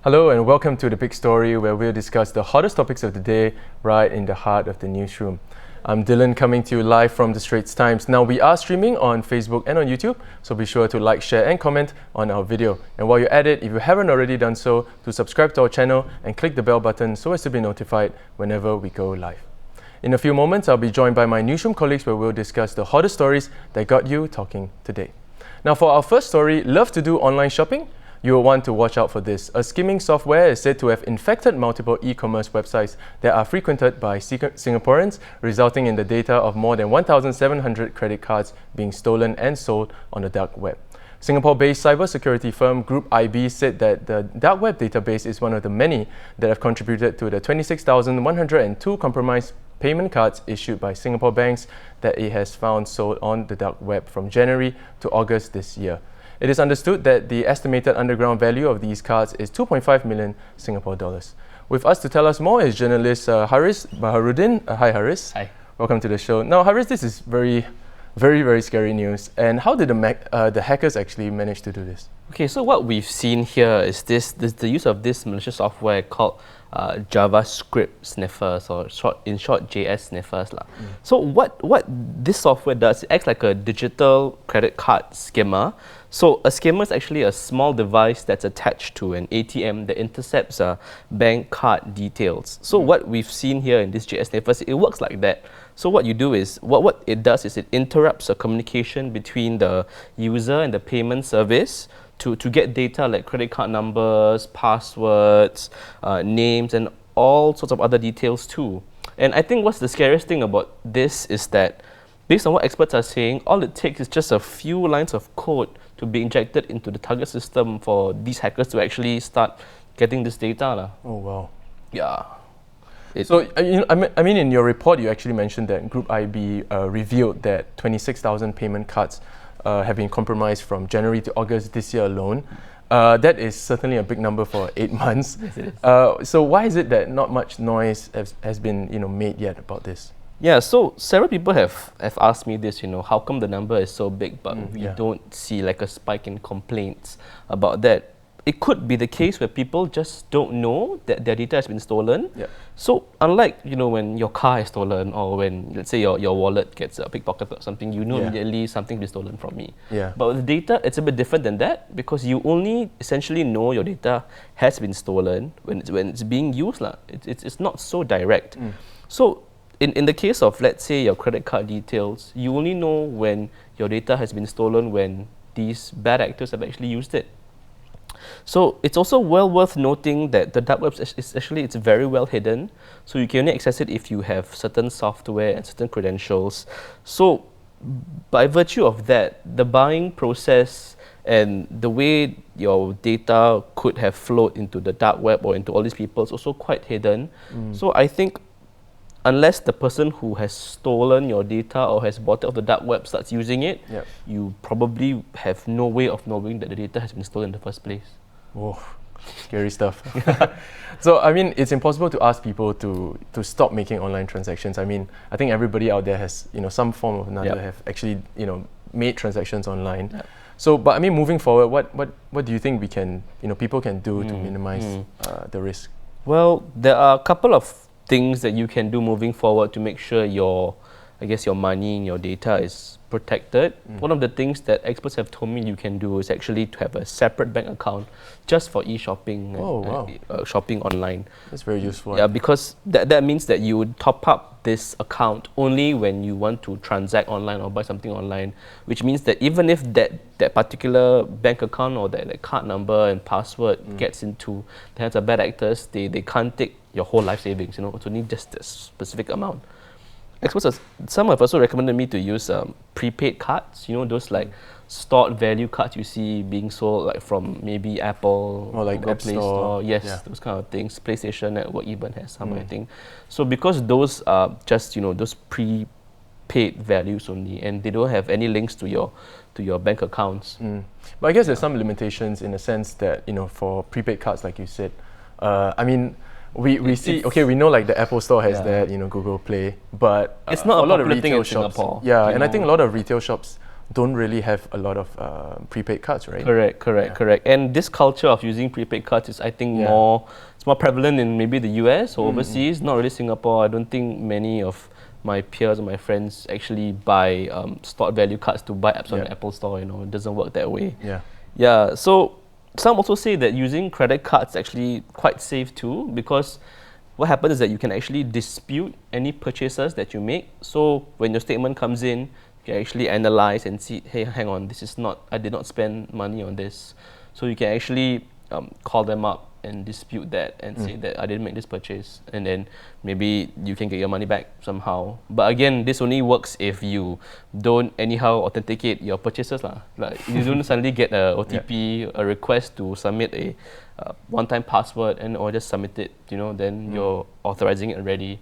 Hello and welcome to The Big Story, where we'll discuss the hottest topics of the day right in the heart of the newsroom. I'm Dylan, coming to you live from the Straits Times. Now, we are streaming on Facebook and on YouTube, so be sure to like, share and comment on our video. And while you're at it, if you haven't already done so, to subscribe to our channel and click the bell button so as to be notified whenever we go live. In a few moments, I'll be joined by my newsroom colleagues where we'll discuss the hottest stories that got you talking today. Now, for our first story, love to do online shopping? You will want to watch out for this. A skimming software is said to have infected multiple e-commerce websites that are frequented by Singaporeans, resulting in the data of more than 1,700 credit cards being stolen and sold on the dark web. Singapore-based cybersecurity firm Group IB said that the dark web database is one of the many that have contributed to the 26,102 compromised payment cards issued by Singapore banks that it has found sold on the dark web from January to August this year. It is understood that the estimated underground value of these cards is 2.5 million Singapore dollars. With us to tell us more is journalist Haris Baharuddin. Hi Haris. Hi. Welcome to the show. Now Haris, this is very scary news. And how did the hackers actually manage to do this? Okay, so what we've seen here is the use of this malicious software called JavaScript sniffers, or in short JS sniffers. So what this software does, it acts like a digital credit card skimmer. So a skimmer is actually a small device that's attached to an ATM that intercepts bank card details. So what we've seen here in this JS sniffers, it works like that. So what you do is, what it does is it interrupts a communication between the user and the payment service to get data like credit card numbers, passwords, names, and all sorts of other details too. And I think what's the scariest thing about this is that, based on what experts are saying, all it takes is just a few lines of code to be injected into the target system for these hackers to actually start getting this data. Oh wow. Yeah. So, I mean, in your report, you actually mentioned that Group IB revealed that 26,000 payment cards have been compromised from January to August this year alone. That is certainly a big number for 8 months. Yes, it is. So why is it that not much noise has been made yet about this? Yeah, so several people have asked me this, how come the number is so big, but we don't see like a spike in complaints about that. It could be the case where people just don't know that their data has been stolen. Yeah. So unlike, when your car is stolen, or when, let's say, your wallet gets pickpocketed or something, immediately something's been stolen from me. Yeah. But with data, it's a bit different than that, because you only essentially know your data has been stolen when it's being used. It's not so direct. So in the case of, let's say, your credit card details, you only know when your data has been stolen when these bad actors have actually used it. So it's also well worth noting that the dark web it's very well hidden, so you can only access it if you have certain software and certain credentials. So by virtue of that, the buying process and the way your data could have flowed into the dark web or into all these people is also quite hidden. So I think unless the person who has stolen your data or has bought it off the dark web starts using it, you probably have no way of knowing that the data has been stolen in the first place. Whoa, scary stuff. So, I mean, it's impossible to ask people to stop making online transactions. I mean, I think everybody out there has, some form of another have actually, made transactions online. So, but I mean, moving forward, what do you think we can, people can do to minimize the risk? Well, there are a couple of things that you can do moving forward to make sure your money and your data is protected. One of the things that experts have told me you can do is actually to have a separate bank account just for e-shopping and shopping online. That's very useful. Yeah, because that means that you would top up this account only when you want to transact online or buy something online, which means that even if that particular bank account or that card number and password gets into the hands of bad actors, they can't take your whole life savings. It's only just a specific amount. Some have also recommended me to use prepaid cards, those stored value cards you see being sold from maybe Apple or like Google App Play Store. Yes, those kind of things. PlayStation Network even has some, I think. So because those are just those prepaid values only, and they don't have any links to your bank accounts. But I guess there's some limitations in the sense that for prepaid cards, like you said. I mean, we know like the Apple Store has that, Google Play, but it's not a lot of popular thing retail in shops. Singapore. Yeah, and I think a lot of retail shops don't really have a lot of prepaid cards, right? Correct. And this culture of using prepaid cards is, I think, it's more prevalent in maybe the US or overseas, not really Singapore. I don't think many of my peers or my friends actually buy stored value cards to buy apps on the Apple Store. It doesn't work that way. Yeah. So some also say that using credit cards is actually quite safe too, because what happens is that you can actually dispute any purchases that you make. So when your statement comes in, you can actually analyze and see, hey, hang on, I did not spend money on this. So you can actually call them up and dispute that and say that I didn't make this purchase, and then maybe you can get your money back somehow. But again, this only works if you don't anyhow authenticate your purchases lah. Like you don't suddenly get a OTP, a request to submit a one-time password or just submit it. Then you're authorizing it already.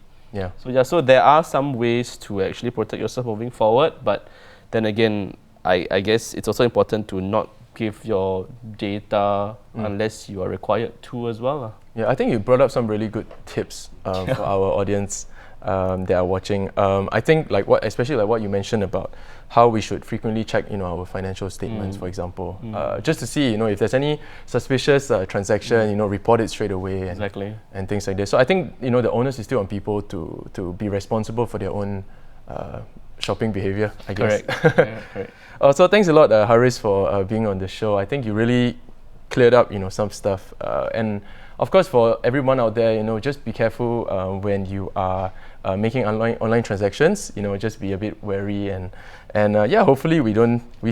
So there are some ways to actually protect yourself moving forward, but then again, I guess it's also important to not give your data unless you are required to as well. Yeah, I think you brought up some really good tips for our audience that are watching. I think especially what you mentioned about how we should frequently check our financial statements, for example, just to see if there's any suspicious transaction, report it straight away and things like this. So I think the onus is still on people to be responsible for their own shopping behavior, I guess. Correct. So thanks a lot, Haris, for being on the show. I think you really cleared up, some stuff. And of course, for everyone out there, just be careful when you are making online transactions. Just be a bit wary and hopefully we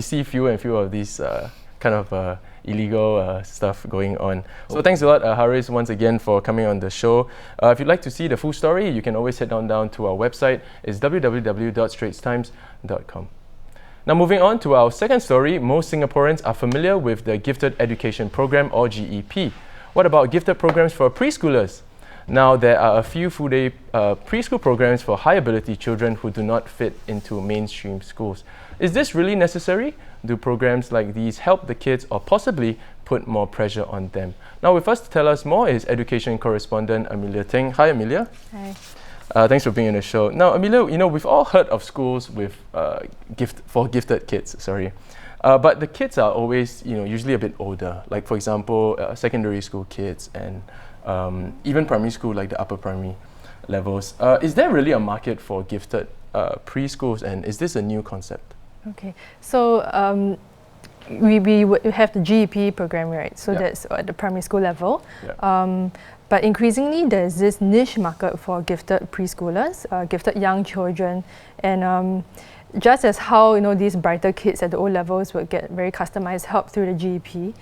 see fewer and fewer of these kind of illegal stuff going on. So thanks a lot, Haris, once again for coming on the show. If you'd like to see the full story, you can always head down to our website. It's www.straitstimes.com. Now moving on to our second story, most Singaporeans are familiar with the Gifted Education Program or GEP. What about gifted programs for preschoolers? Now there are a few full-day preschool programs for high-ability children who do not fit into mainstream schools. Is this really necessary? Do programs like these help the kids or possibly put more pressure on them? Now with us to tell us more is education correspondent Amelia Teng. Hi Amelia. Hi. Thanks for being on the show. Now Amelia, we've all heard of schools with gifted kids, but the kids are always usually a bit older, like for example secondary school kids and even primary school, like the upper primary levels. Is there really a market for gifted preschools, and is this a new concept? Okay, so we have the GEP program, right? So that's at the primary school level. But increasingly, there's this niche market for gifted preschoolers, gifted young children, and just as how these brighter kids at the O levels would get very customized help through the GEP,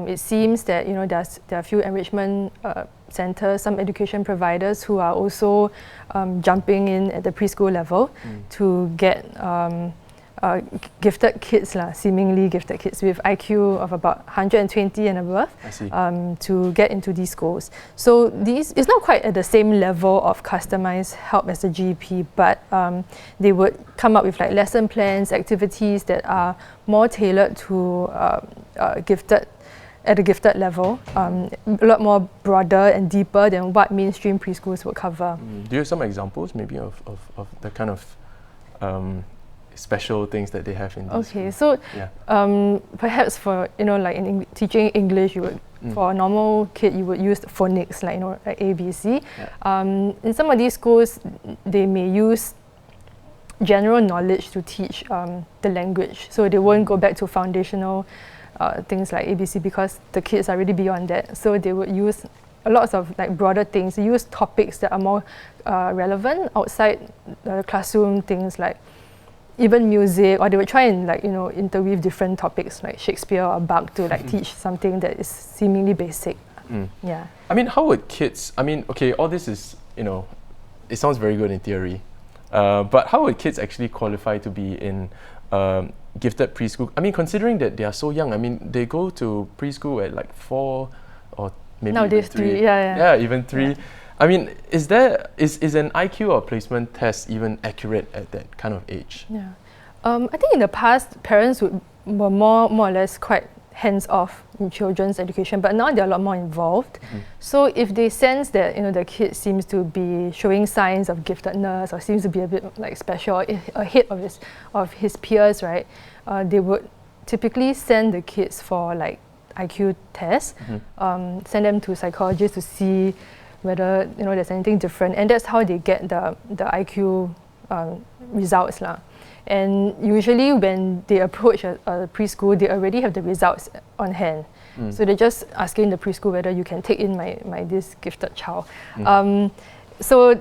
it seems that there are a few enrichment centers, some education providers who are also jumping in at the preschool level to get gifted kids, seemingly gifted kids with IQ of about 120 and above, to get into these schools. So it's not quite at the same level of customized help as the GEP, but they would come up with lesson plans, activities that are more tailored to gifted at a gifted level, a lot more broader and deeper than what mainstream preschools would cover. Do you have some examples maybe of the kind of special things that they have in this? Okay, so perhaps for in teaching English, you would for a normal kid you would use phonics like ABC. In some of these schools, they may use general knowledge to teach the language, so they won't go back to foundational things like ABC because the kids are really beyond that. So they would use a lot of broader things. They use topics that are more relevant outside the classroom, things like even music, or they would try and interweave different topics like Shakespeare or Bach to teach something that is seemingly basic. Yeah. I mean, how would kids? I mean, okay, all this is it sounds very good in theory, but how would kids actually qualify to be in gifted preschool? I mean, considering that they are so young, I mean, they go to preschool at 4 or maybe nowadays even 3. 3. Yeah, even 3. Yeah. I mean, is an IQ or placement test even accurate at that kind of age? Yeah, I think in the past, parents were more or less quite hands-off in children's education, but now they're a lot more involved. So if they sense that the kid seems to be showing signs of giftedness or seems to be a bit like special or ahead of his peers, right? They would typically send the kids for like IQ tests, send them to psychologists to see whether there's anything different, and that's how they get the IQ results lah. And usually when they approach a preschool, they already have the results on hand. So they're just asking the preschool whether you can take in my this gifted child. So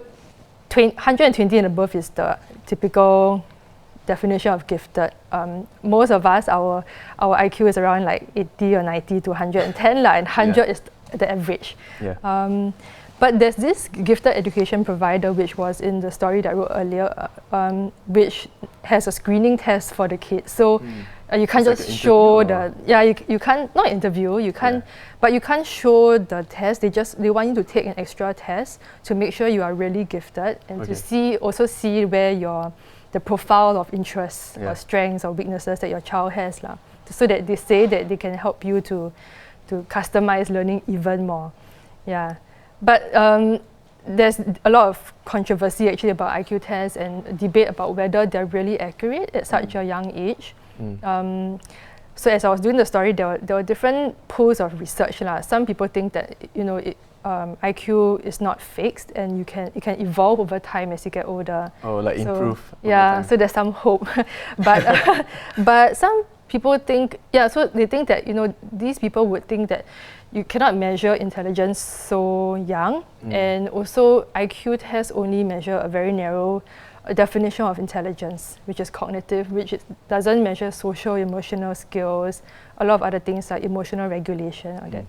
120 and above is the typical definition of gifted. Most of us, our IQ is around like 80 or 90 to 110 lah, and 100 is the average. But there's this gifted education provider, which was in the story that I wrote earlier, which has a screening test for the kids. So you can't just like show you can't, not interview, you can't, but you can't show the test. They want you to take an extra test to make sure you are really gifted, and to see where the profile of interests or strengths or weaknesses that your child has lah, so that they say that they can help you to customize learning even more. But there's a lot of controversy actually about IQ tests and debate about whether they're really accurate at such a young age. So as I was doing the story, there were different pools of research lah. Some people think that IQ is not fixed and it can evolve over time as you get older. Oh, like so, improve. So there's some hope. But some people think, so they think that these people would think that you cannot measure intelligence so young, and also IQ tests only measure a very narrow definition of intelligence, which is cognitive, which doesn't measure social, emotional skills, a lot of other things like emotional regulation or that.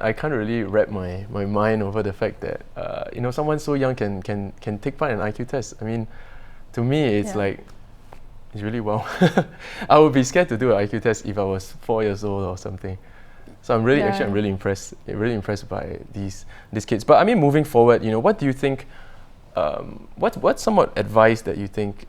I can't really wrap my mind over the fact that someone so young can take part in an IQ test. I mean, to me it's like, it's really wow. I would be scared to do an IQ test if I was 4 years old or something. So I'm really impressed by these kids. But I mean, moving forward, what do you think? What's somewhat advice that you think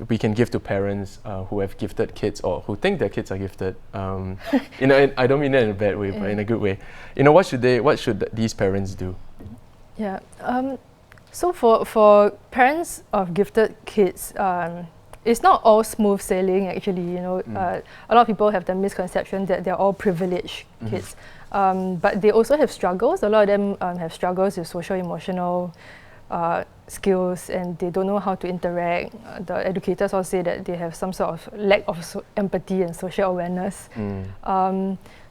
we can give to parents who have gifted kids or who think their kids are gifted? I don't mean that in a bad way, but in a good way. What should these parents do? So for parents of gifted kids, it's not all smooth sailing actually. A lot of people have the misconception that they're all privileged kids, but they also have struggles. A lot of them have struggles with social, emotional skills, and they don't know how to interact. The educators all say that they have some sort of lack of empathy and social awareness.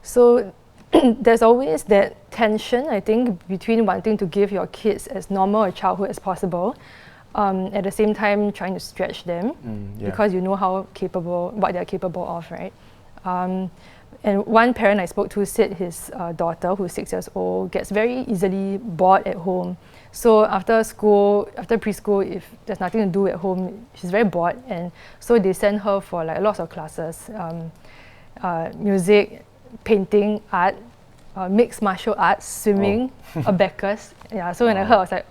So there's always that tension, I think, between wanting to give your kids as normal a childhood as possible, at the same time trying to stretch them, because you know what they're capable of, right? And one parent I spoke to said his daughter, who's 6 years old, gets very easily bored at home. So after preschool, if there's nothing to do at home, she's very bored, and so they send her for like lots of classes, music, painting, art, mixed martial arts, swimming, abacus. So when I heard, I was like,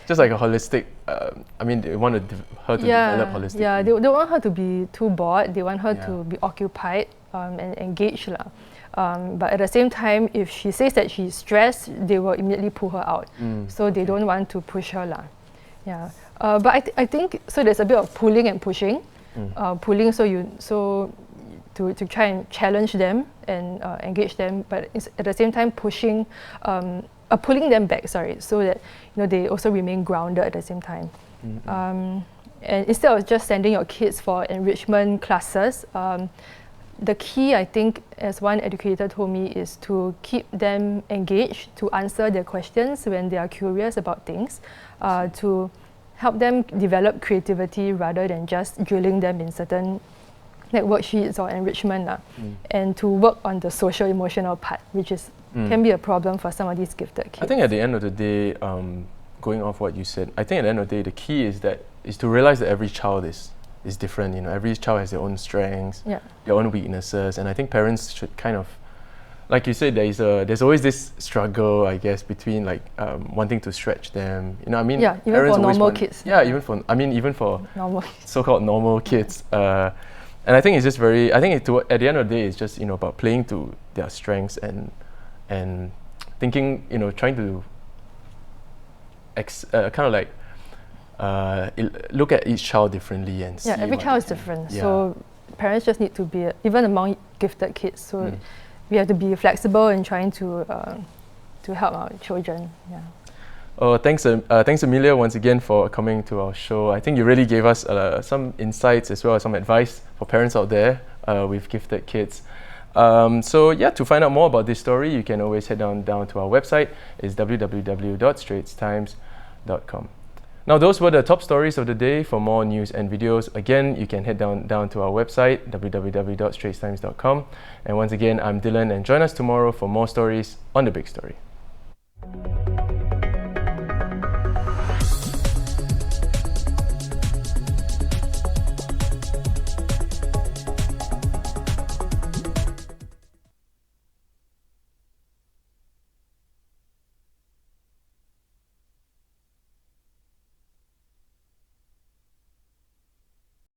just like a holistic. They want her to develop holistically. They don't want her to be too bored. They want her to be occupied and engaged lah. But at the same time, if she says that she's stressed, they will immediately pull her out. So they don't want to push her lah. But I think so. There's a bit of pulling and pushing. Pulling to try and challenge them and engage them, but at the same time pulling them back. So that they also remain grounded at the same time. And instead of just sending your kids for enrichment classes, the key, I think, as one educator told me, is to keep them engaged, to answer their questions when they are curious about things, to help them develop creativity rather than just drilling them in certain worksheets or enrichment, and to work on the social emotional part, which can be a problem for some of these gifted kids. I think at the end of the day, going off what you said, I think at the end of the day, the key is to realize that every child is different. Every child has their own strengths, their own weaknesses, and I think parents should kind of, like you said, there's always this struggle, I guess, between wanting to stretch them. Even for normal kids. Even for normal so-called normal kids. And I think it's just very. I think at the end of the day, it's just about playing to their strengths and thinking, trying to kind of like look at each child differently and see. Yeah, every child is different. Yeah. So parents just need to be, even among gifted kids, so we have to be flexible in trying to help our children. Yeah. Oh, thanks Amelia once again for coming to our show. I think you really gave us some insights as well as some advice for parents out there with gifted kids. So yeah, to find out more about this story, you can always head down to our website. It's www.straitstimes.com. Now, those were the top stories of the day. For more news and videos, again, you can head down to our website, www.straitstimes.com. And once again, I'm Dylan, and join us tomorrow for more stories on The Big Story.